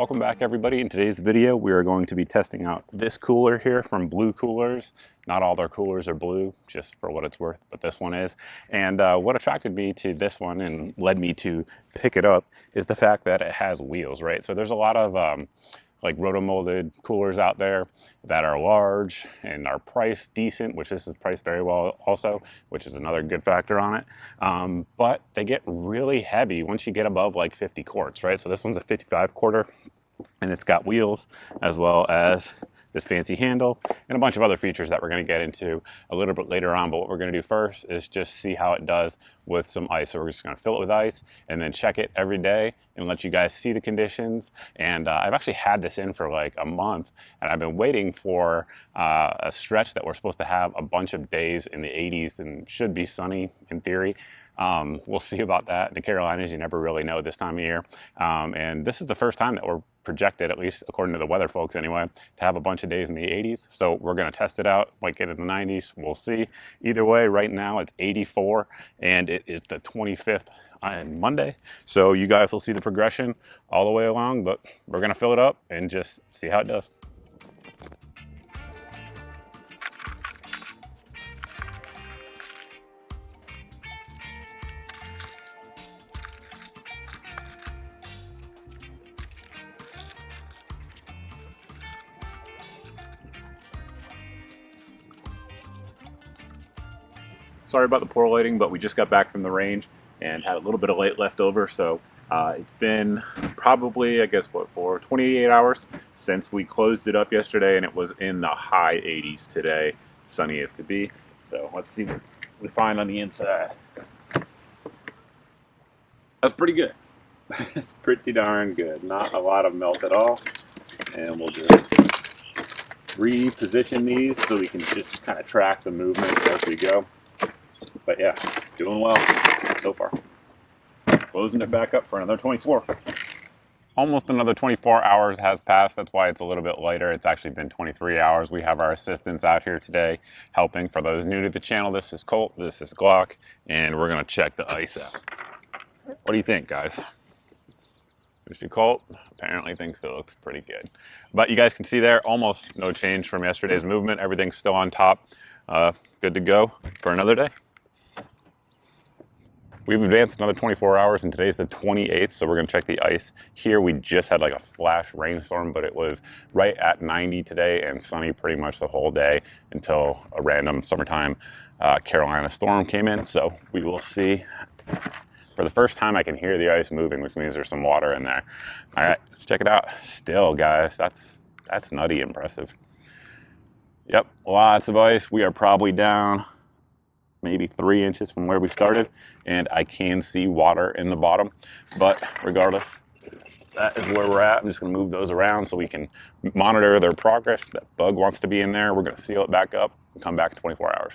Welcome back everybody. In today's video we are going to be testing out this cooler here from Blue Coolers. Not all their coolers are blue, just for what it's worth, but this one is. And what attracted me to this one and led me to pick it up is the fact that it has wheels, right? So there's a lot of like rotomolded coolers out there that are large and are priced decent, which this is priced very well also, which is another good factor on it. But they get really heavy once you get above like 50 quarts, right? So this one's a 55 quarter and it's got wheels as well as this fancy handle and a bunch of other features that we're going to get into a little bit later on. But what we're going to do first is just see how it does with some ice. So we're just going to fill it with ice and then check it every day and let you guys see the conditions. And I've actually had this in for like a month and I've been waiting for a stretch that we're supposed to have a bunch of days in the 80s and should be sunny in theory. We'll see about that. In the Carolinas, you never really know this time of year. And this is the first time that we're projected, at least according to the weather folks anyway, to have a bunch of days in the 80s. So we're going to test it out, might get in the 90s. We'll see. Either way, right now it's 84 and it is the 25th on Monday. So you guys will see the progression all the way along, but we're going to fill it up and just see how it does. Sorry about the poor lighting, but we just got back from the range and had a little bit of light left over. So it's been probably, I guess, what, for 28 hours since we closed it up yesterday, and it was in the high 80s today, sunny as could be. So let's see what we find on the inside. That's pretty good. It's pretty darn good. Not a lot of melt at all. And we'll just reposition these so we can just kind of track the movement as we go. But yeah, doing well so far. Closing it back up for another 24. Almost another 24 hours has passed. That's why it's a little bit lighter. It's actually been 23 hours. We have our assistants out here today helping. For those new to the channel, this is Colt, this is Glock, and we're going to check the ice out. What do you think, guys? Mr. Colt apparently thinks it looks pretty good. But you guys can see there, almost no change from yesterday's movement. Everything's still on top. Good to go for another day. We've advanced another 24 hours and today's the 28th, so we're going to check the ice. Here we just had like a flash rainstorm, but it was right at 90 today and sunny pretty much the whole day until a random summertime Carolina storm came in. So we will see. For the first time I can hear the ice moving, which means there's some water in there. All right, let's check it out. Still, guys, that's nutty impressive. Yep, lots of ice. We are probably down maybe 3 inches from where we started, and I can see water in the bottom, but regardless, that is where we're at. I'm just going to move those around so we can monitor their progress. That bug wants to be in there. We're going to seal it back up and come back in 24 hours.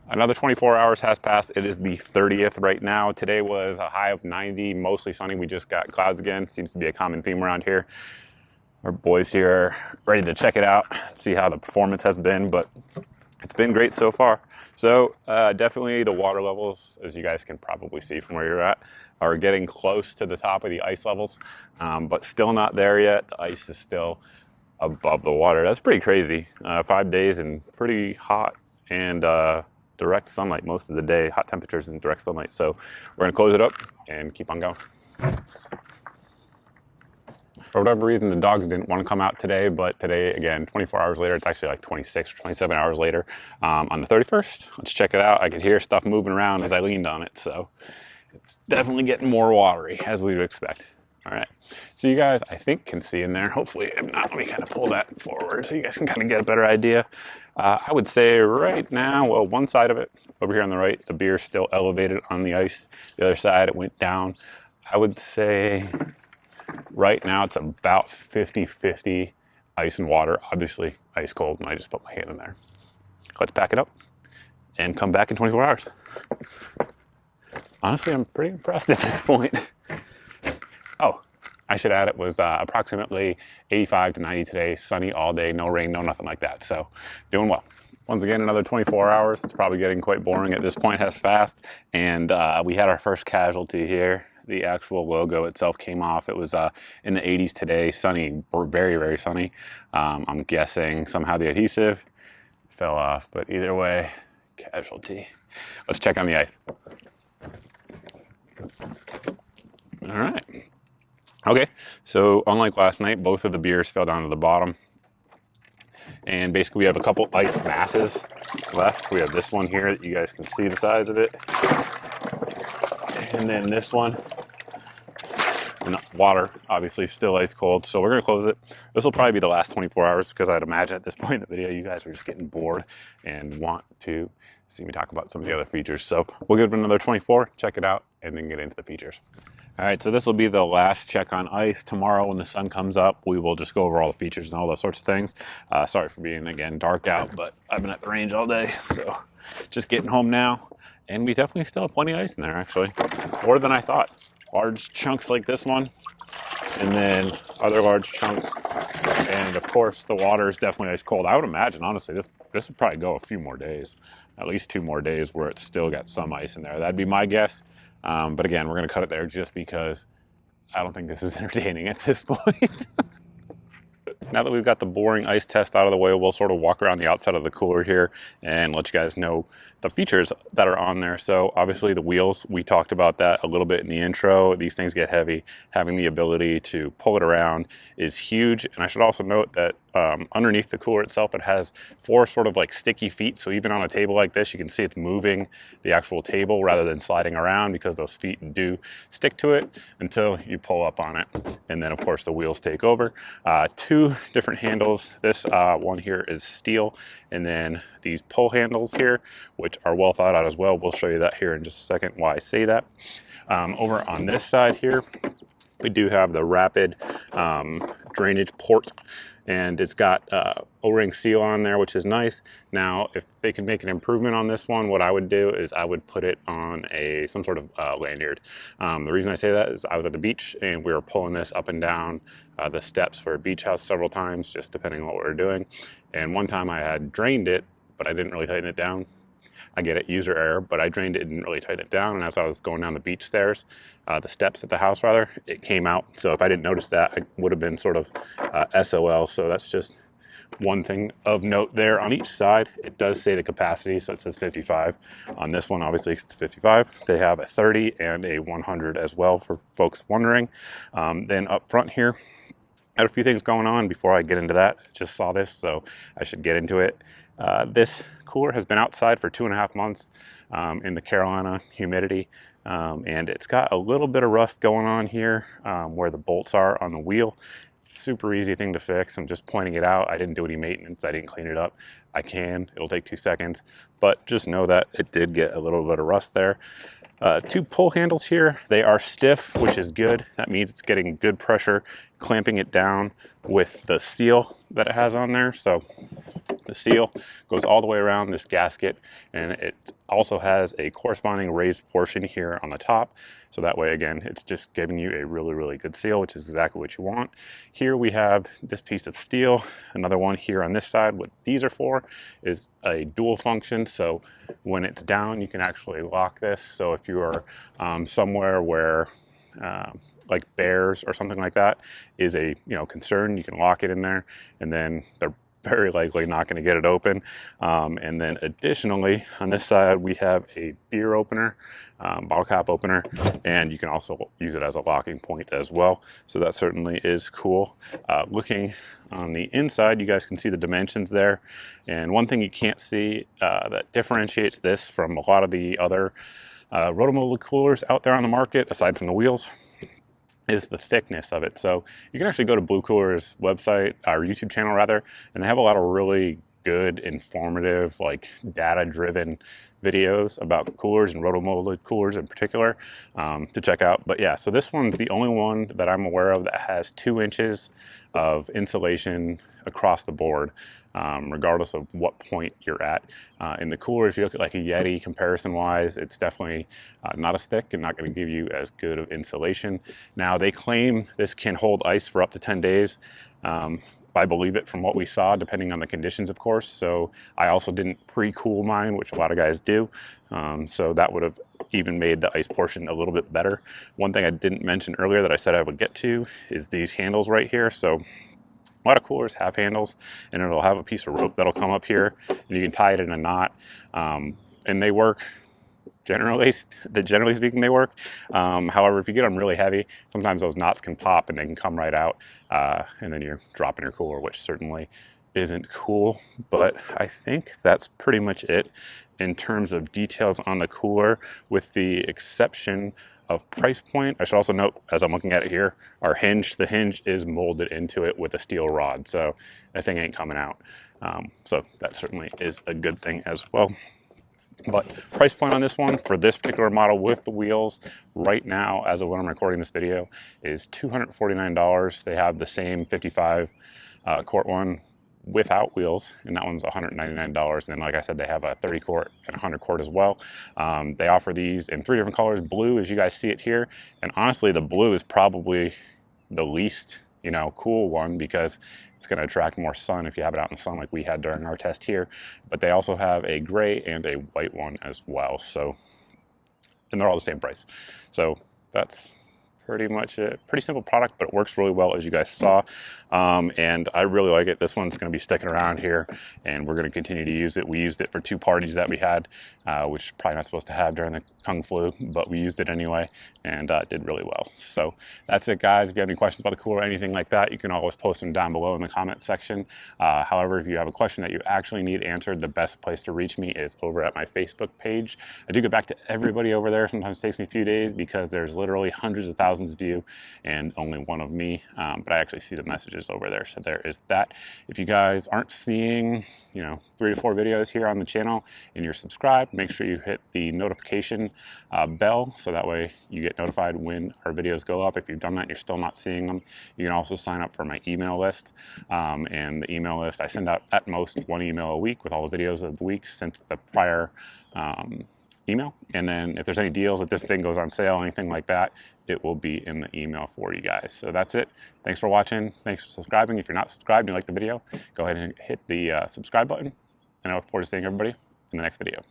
Another 24 hours has passed. It is the 30th right now. Today was a high of 90, mostly sunny. We just got clouds again. Seems to be a common theme around here. Our boys here are ready to check it out, see how the performance has been, but it's been great so far. So definitely the water levels, as you guys can probably see from where you're at, are getting close to the top of the ice levels, but still not there yet. The ice is still above the water. That's pretty crazy. 5 days and pretty hot and direct sunlight most of the day, hot temperatures and direct sunlight. So we're gonna close it up and keep on going. For whatever reason, the dogs didn't want to come out today, but today, again, 24 hours later, it's actually like 26 or 27 hours later on the 31st. Let's check it out. I could hear stuff moving around as I leaned on it, so it's definitely getting more watery, as we would expect. All right, so you guys, I think, can see in there. Hopefully, if not, let me kind of pull that forward so you guys can kind of get a better idea. I would say right now, well, one side of it, over here on the right, the beer is still elevated on the ice. The other side, it went down. I would say right now it's about 50-50 ice and water. Obviously ice cold, and I just put my hand in there. Let's pack it up and come back in 24 hours. Honestly, I'm pretty impressed at this point. Oh, I should add it was approximately 85 to 90 today, sunny all day, no rain, no nothing like that. So doing well. Once again, another 24 hours. It's probably getting quite boring at this point, has passed. And we had our first casualty here. the actual logo itself came off. It was in the 80s today, sunny, very, very sunny. I'm guessing somehow the adhesive fell off, but either way, casualty. Let's check on the ice. All right. Okay, so unlike last night, both of the beers fell down to the bottom. And basically we have a couple ice masses left. We have this one here that you guys can see the size of it. And then this one. And water, obviously still ice cold. So we're gonna close it. This will probably be the last 24 hours because I'd imagine at this point in the video, you guys are just getting bored and want to see me talk about some of the other features. So we'll give it another 24, check it out, and then get into the features. All right, so this will be the last check on ice. Tomorrow when the sun comes up, we will just go over all the features and all those sorts of things. Sorry for being, again, dark out, but I've been at the range all day, so just getting home now. And we definitely still have plenty of ice in there, actually. More than I thought. Large chunks like this one, and then other large chunks. And of course, the water is definitely ice cold. I would imagine, honestly, this would probably go a few more days, at least 2 more days where it's still got some ice in there. That'd be my guess. But again, we're gonna cut it there just because I don't think this is entertaining at this point. Now that we've got the boring ice test out of the way, we'll sort of walk around the outside of the cooler here and let you guys know the features that are on there. So obviously the wheels, we talked about that a little bit in the intro. These things get heavy. Having the ability to pull it around is huge. And I should also note that underneath the cooler itself, it has 4 sort of like sticky feet. So even on a table like this, you can see it's moving the actual table rather than sliding around because those feet do stick to it until you pull up on it. And then of course the wheels take over. 2 different handles. This one here is steel, and then these pull handles here, which are well thought out as well. We'll show you that here in just a second why I say that. Over on this side here, we do have the rapid drainage port, and it's got O-ring seal on there, which is nice. Now, if they can make an improvement on this one, what I would do is I would put it on some sort of lanyard. The reason I say that is I was at the beach and we were pulling this up and down the steps for a beach house several times, just depending on what we were doing. And one time I had drained it, but I didn't really tighten it down. I get it, user error, but I drained it and didn't really tighten it down. And as I was going down the beach stairs, the steps at the house rather, it came out. So if I didn't notice that, I would have been sort of SOL. So that's just one thing of note there. On each side, it does say the capacity, so it says 55. On this one, obviously it's 55. They have a 30 and a 100 as well for folks wondering. Then up front here, I had a few things going on before I get into that. Just saw this, so I should get into it. This cooler has been outside for 2.5 months in the Carolina humidity, and it's got a little bit of rust going on here where the bolts are on the wheel. Super easy thing to fix. I'm just pointing it out. I didn't do any maintenance. I didn't clean it up. I can. It'll take 2 seconds, but just know that it did get a little bit of rust there. 2 pull handles here. They are stiff, which is good. That means it's getting good pressure, clamping it down with the seal that it has on there. So the seal goes all the way around this gasket, and it also has a corresponding raised portion here on the top. So that way, again, it's just giving you a really, really good seal, which is exactly what you want. Here we have this piece of steel. Another one here on this side. What these are for is a dual function. So when it's down, you can actually lock this. So if you are somewhere where like bears or something like that is a concern, you can lock it in there, and then they're very likely not going to get it open. And then additionally, on this side, we have a beer opener, bottle cap opener, and you can also use it as a locking point as well. So that certainly is cool. Looking on the inside, you guys can see the dimensions there. And one thing you can't see that differentiates this from a lot of the other Rotomolded coolers out there on the market, aside from the wheels, is the thickness of it. So you can actually go to Blue Cooler's website, or YouTube channel rather, and they have a lot of really good, informative, like data-driven videos about coolers and Rotomolded coolers in particular to check out. But yeah, so this one's the only one that I'm aware of that has 2 inches of insulation across the board, regardless of what point you're at. In the cooler, if you look at like a Yeti comparison-wise, it's definitely not as thick and not going to give you as good of insulation. Now, they claim this can hold ice for up to 10 days. I believe it from what we saw, depending on the conditions, of course. So I also didn't pre-cool mine, which a lot of guys do. So that would have even made the ice portion a little bit better. One thing I didn't mention earlier that I said I would get to is these handles right here. So a lot of coolers have handles, and it'll have a piece of rope that'll come up here, and you can tie it in a knot, and they work. Generally speaking, they work. However, if you get them really heavy, sometimes those knots can pop and they can come right out, and then you're dropping your cooler, which certainly isn't cool. But I think that's pretty much it in terms of details on the cooler, with the exception of price point. I should also note, as I'm looking at it here, our hinge, the hinge is molded into it with a steel rod, so that thing ain't coming out. So that certainly is a good thing as well. But price point on this one for this particular model with the wheels right now, as of when I'm recording this video, is $249. They have the same 55 quart one without wheels, and that one's $199. And then, like I said, they have a 30 quart and 100 quart as well. They offer these in 3 different colors. Blue, as you guys see it here, and honestly, the blue is probably the least, cool one, because it's going to attract more sun if you have it out in the sun like we had during our test here. But they also have a gray and a white one as well. So, and they're all the same price. So that's pretty much a pretty simple product, but it works really well, as you guys saw. And I really like it. This one's going to be sticking around here, and we're going to continue to use it. We used it for 2 parties that we had, which probably not supposed to have during the Kung Flu, but we used it anyway, and it did really well. So that's it, guys. If you have any questions about the cooler or anything like that, you can always post them down below in the comment section. However, if you have a question that you actually need answered, the best place to reach me is over at my Facebook page. I do get back to everybody over there. Sometimes it takes me a few days because there's literally hundreds of thousands of you and only one of me, but I actually see the messages over there. So there is that. If you guys aren't seeing 3 to 4 videos here on the channel and you're subscribed, make sure you hit the notification bell, so that way you get notified when our videos go up. If you've done that and you're still not seeing them, you can also sign up for my email list. And the email list, I send out at most 1 email a week with all the videos of the week since the prior email. And then if there's any deals, if this thing goes on sale, anything like that, it will be in the email for you guys. So that's it. Thanks for watching. Thanks for subscribing. If you're not subscribed and you like the video, go ahead and hit the subscribe button. And I look forward to seeing everybody in the next video.